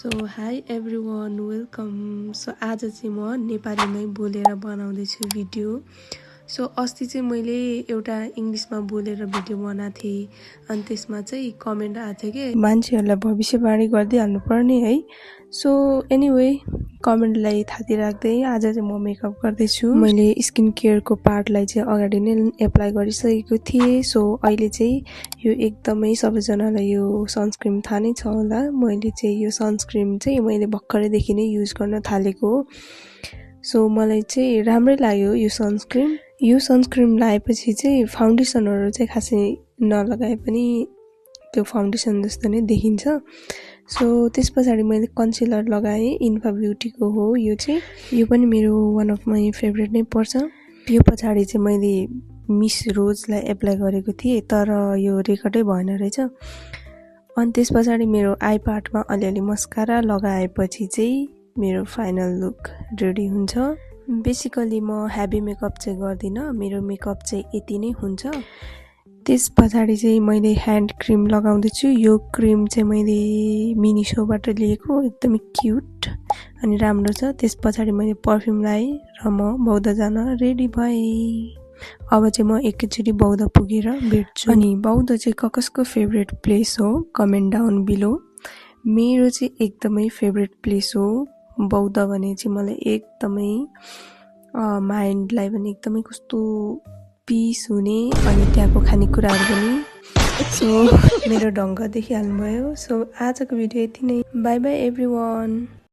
So high everyone welcome. So आज चाहिँ म नेपालीमै बोलेर बनाउँदैछु भिडियो। सो अस्ति चाहिँ मैले एउटा इङ्ग्लिसमा बोलेर भिडियो बनाएको थिएँ अनि त्यसमा चाहिँ कमेन्ट आएको थियो कि मान्छेहरूलाई भविष्यवाणी गरिदिइहाल्नु पर्ने है। सो एनिवे कमेन्टलाई थाती राख्दै आज चाहिँ म मेकअप गर्दैछु। मैले स्किन केयरको पार्टलाई चाहिँ अगाडि नै एप्लाई गरिसकेको थिएँ। सो अहिले चाहिँ यो एकदमै सबैजनालाई यो सनस्क्रिन थाहा नै छ होला। मैले चाहिँ यो सनस्क्रिन चाहिँ मैले भर्खरैदेखि नै युज गर्न थालेको हो। सो मलाई चाहिँ राम्रै लाग्यो यो सनस्क्रिन। यो सनस्क्रिन लगाएपछि चाहिँ फाउन्डेसनहरू चाहिँ खासै नलगाए पनि त्यो फाउन्डेसन जस्तो नै देखिन्छ। सो त्यस पछाडि मैले कन्सिलर लगाएँ, इन्फा ब्युटीको हो यो चाहिँ। यो पनि मेरो वान अफ माई फेभरेट नै पर्छ। यो पछाडि चाहिँ मैले मिस रोजलाई एप्लाई गरेको थिएँ तर यो रेकर्डै भएन रहेछ। अनि त्यस पछाडि मेरो आई पार्टमा अलिअलि मस्कारा लगाएपछि चाहिँ मेरो फाइनल लुक रेडी हुन्छ। बेसिकली म हेभी मेकअप चाहिँ गर्दिनँ, मेरो मेकअप चाहिँ यति नै हुन्छ। त्यस पछाडि चाहिँ मैले ह्यान्ड क्रिम लगाउँदैछु। यो क्रिम चाहिँ मैले मिनिसोबाट लिएको, एकदमै क्युट अनि राम्रो छ। त्यस पछाडि मैले पर्फ्युम लगाएँ र म बौद्ध जान रेडी भएँ। अब चाहिँ म एकैचोटि बौद्ध पुगेर भेट्छु। अनि बौद्ध चाहिँ कसको फेभरेट प्लेस हो कमेन्ट डाउन बिलो। मेरो चाहिँ एकदमै फेभरेट प्लेस हो बौद्ध भने चाहिँ मलाई एकदमै माइन्डलाई पनि एकदमै कस्तो पिस हुने अनि त्यहाँको खानेकुराहरू पनि। सो मेरो ढङ्ग देखिहाल्नुभयो। सो आजको भिडियो यति नै। By by everyone.